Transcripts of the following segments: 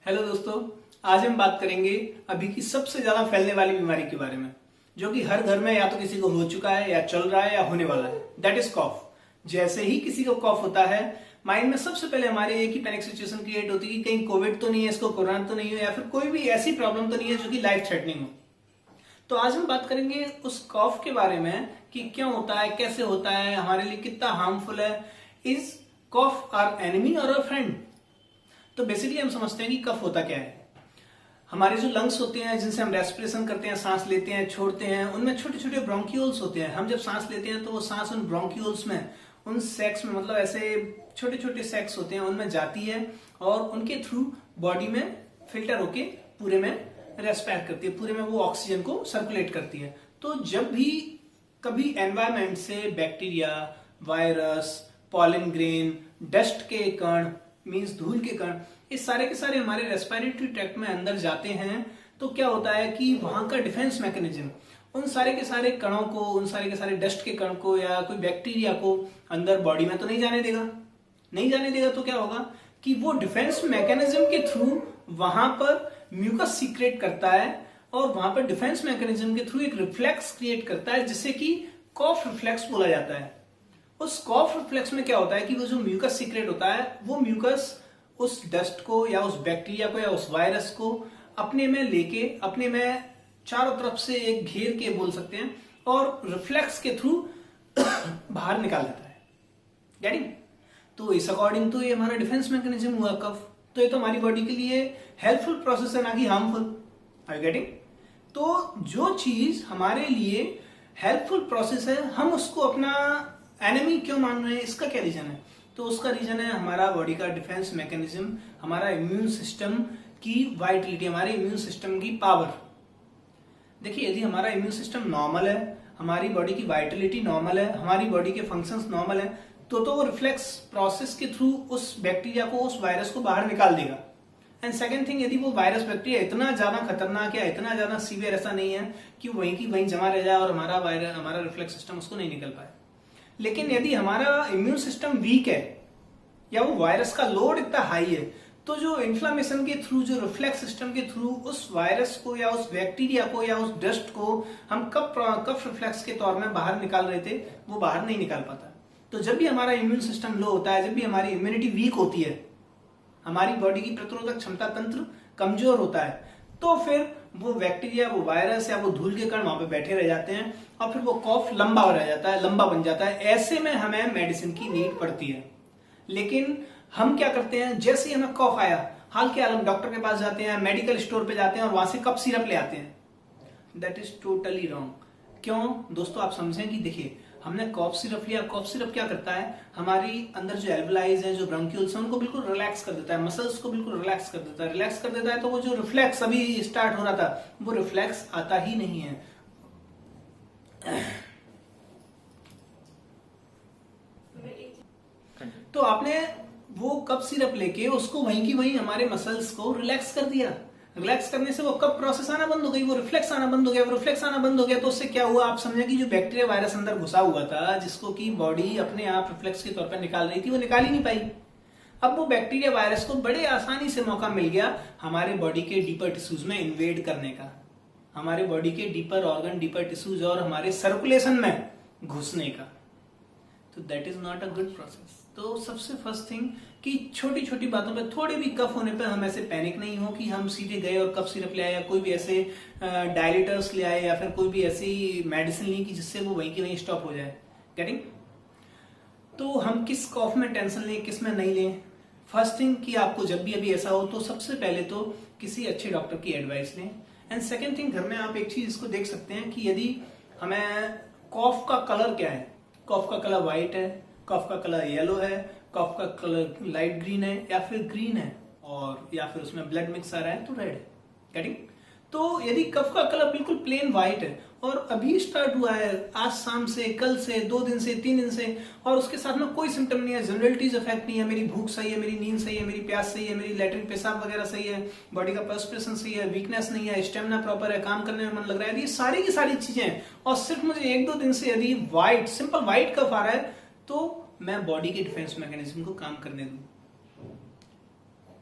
Hello दोस्तों, आज हम बात करेंगे अभी की सबसे ज्यादा फैलने वाली बीमारी के बारे में, जो कि हर घर में या तो किसी को हो चुका है या चल रहा है या होने वाला है। दैट इज कॉफ। जैसे ही किसी को कॉफ होता है, माइंड में सबसे पहले हमारे एक ही पैनिक सिचुएशन क्रिएट होती है कि कहीं कोविड तो नहीं है, इसको कोरोना तो नहीं है, या फिर कोई भी ऐसी प्रॉब्लम तो नहीं है जो कि लाइफ थ्रेटनिंग हो। तो आज हम बात करेंगे उस कॉफ के बारे में कि क्यों होता है, कैसे होता है, हमारे लिए कितना हार्मफुल है। इज कॉफ आवर एनिमी और आवर फ्रेंड? तो बेसिकली हम समझते हैं कि कफ होता क्या है। हमारे जो लंग्स होते हैं, जिनसे हम रेस्पिरेशन करते हैं, सांस लेते हैं, छोड़ते हैं, उनमें छोटे छोटे ब्रोंक्यूल्स होते हैं। हम जब सांस लेते हैं तो वो सांस उन ब्रोंक्यूल्स में, उन सैक्स में, मतलब ऐसे छोटे छोटे सैक्स होते हैं, उनमें जाती है और उनके थ्रू बॉडी में फिल्टर होके पूरे में रेस्पायर करती है, पूरे में वो ऑक्सीजन को सर्कुलेट करती है। तो जब भी कभी एनवायरमेंट से bacteria, virus, pollen grain, dust के कण, मीन्स धूल के कण, इस सारे के सारे हमारे रेस्पिरेटरी ट्रैक्ट में अंदर जाते हैं, तो क्या होता है कि वहां का डिफेंस मैकेनिज्म उन सारे के सारे कणों को, उन सारे के सारे डस्ट के कण को या कोई बैक्टीरिया को अंदर बॉडी में तो नहीं जाने देगा। नहीं जाने देगा तो क्या होगा कि वो डिफेंस मैकेनिज्म के थ्रू वहां पर म्यूकस सीक्रेट करता है और वहां पर डिफेंस मैकेनिज्म के थ्रू एक रिफ्लेक्स क्रिएट करता है, जिसे कि कॉफ रिफ्लेक्स बोला जाता है। उस कॉफ रिफ्लेक्स में क्या होता है कि वो जो म्यूकस सीक्रेट होता है, वो म्यूकस उस डस्ट को या उस बैक्टीरिया को या उस वायरस को अपने में लेके, अपने में चारों तरफ से एक घेर के बोल सकते हैं, और रिफ्लेक्स के थ्रू बाहर निकाल देता है। गेटिंग? तो इस अकॉर्डिंग तो ये हमारा डिफेंस मैकेनिज्म हुआ कफ। तो ये तो हमारी बॉडी के लिए हेल्पफुल प्रोसेस है, ना कि हार्मफुल। Are you getting? तो जो चीज हमारे लिए हेल्पफुल प्रोसेस है, हम उसको अपना एनिमी क्यों मान रहे हैं? इसका क्या रीजन है? तो उसका रीजन है हमारा बॉडी का डिफेंस मैकेनिज्म, हमारा इम्यून सिस्टम की वाइटलिटी, हमारे इम्यून सिस्टम की पावर। देखिए, यदि हमारा इम्यून सिस्टम नॉर्मल है, हमारी बॉडी की वाइटलिटी नॉर्मल है, हमारी बॉडी के फंक्शंस नॉर्मल है, तो वो रिफ्लेक्स प्रोसेस के थ्रू उस बैक्टीरिया को, उस वायरस को बाहर निकाल देगा। एंड सेकेंड थिंग, यदि वो वायरस बैक्टीरिया इतना ज्यादा खतरनाक या इतना ज्यादा सीवियर ऐसा नहीं है कि वहीं की वहीं जमा रह जाए और हमारा रिफ्लेक्स सिस्टम उसको नहीं निकल पाए। लेकिन यदि हमारा इम्यून सिस्टम वीक है या वो वायरस का लोड इतना हाई है, तो जो इन्फ्लामेशन के थ्रू, जो रिफ्लेक्स सिस्टम के थ्रू उस वायरस को या उस बैक्टीरिया को या उस डस्ट को हम कफ रिफ्लेक्स के तौर में बाहर निकाल रहे थे, वो बाहर नहीं निकाल पाता। तो जब भी हमारा इम्यून सिस्टम लो होता है, जब भी हमारी इम्यूनिटी वीक होती है, हमारी बॉडी की प्रतिरोधक क्षमता तंत्र कमजोर होता है, तो फिर वो बैक्टीरिया, वो वायरस या वो धूल के कण वहां पे बैठे रह जाते हैं और फिर वो कॉफ लंबा रह जाता है, लंबा बन जाता है। ऐसे में हमें मेडिसिन की नीड पड़ती है। लेकिन हम क्या करते हैं, जैसे ही हमें कॉफ आया, हाल के हाल हम डॉक्टर के पास जाते हैं, मेडिकल स्टोर पे जाते हैं और वहां से कफ सिरप ले आते हैं। That is totally wrong. क्यों दोस्तों? आप समझें कि देखिए, हमने कॉफ सिरप लिया। कॉफ सिरप क्या करता है, हमारी अंदर जो एल्वलाइज है, जो ब्रोंक्यूल्स हैं, उनको बिल्कुल रिलैक्स कर देता है, मसल्स को बिल्कुल रिलैक्स कर देता है। रिलैक्स कर देता है तो वो जो रिफ्लेक्स अभी स्टार्ट हो रहा था, वो रिफ्लेक्स आता ही नहीं है। तो आपने वो कफ सिरप लेके उसको वहीं की वहीं हमारे मसल्स को रिलैक्स कर दिया। रिलैक्स करने से वो कफ प्रोसेस आना बंद हो गई, वो रिफ्लेक्स आना बंद हो गया। वो रिफ्लेक्स आना बंद हो गया तो उससे क्या हुआ, आप समझे कि जो बैक्टीरिया वायरस अंदर घुसा हुआ था, जिसको कि बॉडी अपने आप रिफ्लेक्स के तौर पर निकाल रही थी, वो निकाल ही नहीं पाई। अब वो बैक्टीरिया वायरस को बड़े आसानी से मौका मिल गया हमारे बॉडी के डीपर टिश्यूज में इन्वेड करने का, हमारे बॉडी के डीपर ऑर्गन, डीपर टिश्यूज और हमारे सर्कुलेशन में घुसने का। तो that is not a good process. तो सबसे फर्स्ट थिंग कि छोटी छोटी बातों पे, थोड़े भी कफ होने पे हम ऐसे पैनिक नहीं हो कि हम सीधे गए और कफ सिरप ले आए या कोई भी ऐसे डायलिटर्स ले आए या फिर कोई भी ऐसी मेडिसिन ली कि जिससे वो वहीं की वहीं स्टॉप हो जाए। गेटिंग? तो हम किस कॉफ में टेंशन लें, किस में नहीं लें? फर्स्ट थिंग कि आपको जब भी अभी ऐसा हो तो सबसे पहले तो किसी अच्छे डॉक्टर की एडवाइस लें। एंड सेकेंड थिंग, घर में आप एक चीज इसको देख सकते हैं कि यदि हमें कॉफ का कलर क्या है, कॉफ का कलर व्हाइट है, कफ का कलर येलो है, कफ का कलर लाइट ग्रीन है या फिर ग्रीन है, और या फिर उसमें ब्लड मिक्स आ रहा है तो रेड है। गेटिंग? तो यदि कफ का कलर बिल्कुल प्लेन व्हाइट है और अभी स्टार्ट हुआ है, आज शाम से, कल से, 2 दिन से, 3 दिन से, और उसके साथ में कोई सिम्टम नहीं है, जनरलिटीज इफेक्ट नहीं है, मेरी भूख सही है, मेरी नींद सही है, मेरी प्यास सही है, मेरी लैट्रिन पेशाब वगैरह सही है, बॉडी का पर्सपिरेशन सही है, वीकनेस नहीं है, स्टेमिना प्रॉपर है, काम करने में मन लग रहा है, ये सारी की सारी चीजें, और सिर्फ मुझे 1-2 दिन से यदि व्हाइट, सिंपल व्हाइट कफ आ रहा है, तो मैं बॉडी के डिफेंस मैकेनिज्म को काम करने दूं।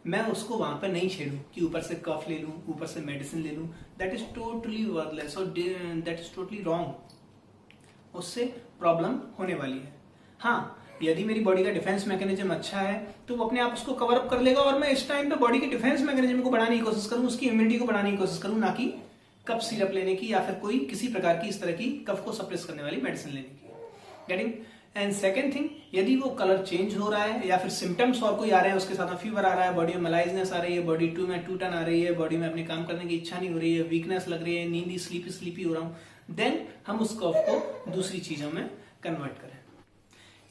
मैं उसको वहां पर नहीं छेड़ू कि ऊपर से कफ ले लूं, ऊपर से मेडिसिन ले लूं। दैट इज टोटली वर्थलेस और दैट इज टोटली रॉन्ग। उससे प्रॉब्लम होने वाली है। हाँ, यदि मेरी बॉडी का डिफेंस मैकेनिज्म अच्छा है तो वो अपने आप उसको कवर अप कर लेगा और मैं इस टाइम पे बॉडी के डिफेंस मैकेनिज्म को बढ़ाने की कोशिश करूं, उसकी इम्यूनिटी को बढ़ाने की कोशिश करूं, ना कि कफ सिरप लेने की या फिर कोई किसी प्रकार की इस तरह की कफ को सप्रेस करने वाली मेडिसिन लेने की। गेटिंग? एंड सेकेंड थिंग, यदि वो कलर चेंज हो रहा है या फिर सिम्टम्स और कोई आ रहे हैं, उसके साथ में फीवर आ रहा है, बॉडी में मलाइजनेस आ रही है, बॉडी में टूटन आ रही है, बॉडी में अपने काम करने की इच्छा नहीं हो रही है, वीकनेस लग रही है, नींदी स्लीपी हो रहा हूं, देन हम उस कफ को दूसरी चीजों में कन्वर्ट करें।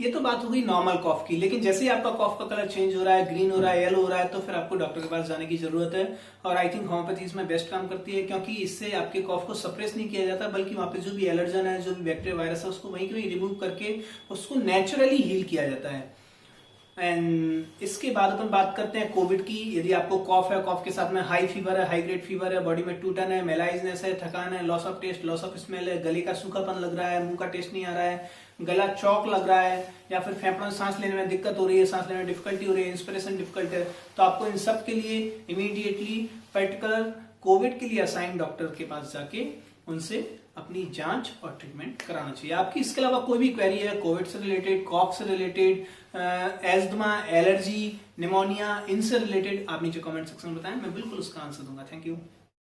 ये तो बात हो गई नॉर्मल कॉफ की, लेकिन जैसे ही आपका कॉफ का कलर चेंज हो रहा है, ग्रीन हो रहा है, येलो हो रहा है, तो फिर आपको डॉक्टर के पास जाने की जरूरत है। और आई थिंक होम्योपैथी इसमें बेस्ट काम करती है, क्योंकि इससे आपके कॉफ को सप्रेस नहीं किया जाता, बल्कि वहां पे जो भी एलर्जन है, जो भी बैक्टीरिया वायरस है, उसको वहीं के वहीं रिमूव करके उसको नेचुरली हील किया जाता है। एंड इसके बाद अपन बात करते हैं कोविड की। यदि आपको कॉफ है, कॉफ के साथ में हाई फीवर है, हाई ग्रेड फीवर है, बॉडी में टूटन है, मेलाइजनेस है, थकान है, loss of test, loss of smell है, गले का सूखापन लग रहा है, मुंह का टेस्ट नहीं आ रहा है, गला चौक लग रहा है, या फिर फेफड़ों में सांस लेने में दिक्कत हो रही है, सांस लेने में डिफिकल्टी हो रही है, इंस्पिरेशन डिफिकल्ट है, तो आपको इन सब के लिए इमीडिएटली पर्टिकुलर कोविड के लिए असाइन डॉक्टर के पास जाके उनसे अपनी जांच और ट्रीटमेंट कराना चाहिए। आपकी इसके अलावा कोई भी क्वेरी है कोविड से रिलेटेड, कॉफ से रिलेटेड, एस्थमा, एलर्जी, निमोनिया, इनसे रिलेटेड, आप नीचे कमेंट सेक्शन में बताएं, मैं बिल्कुल उसका आंसर दूंगा। Thank you.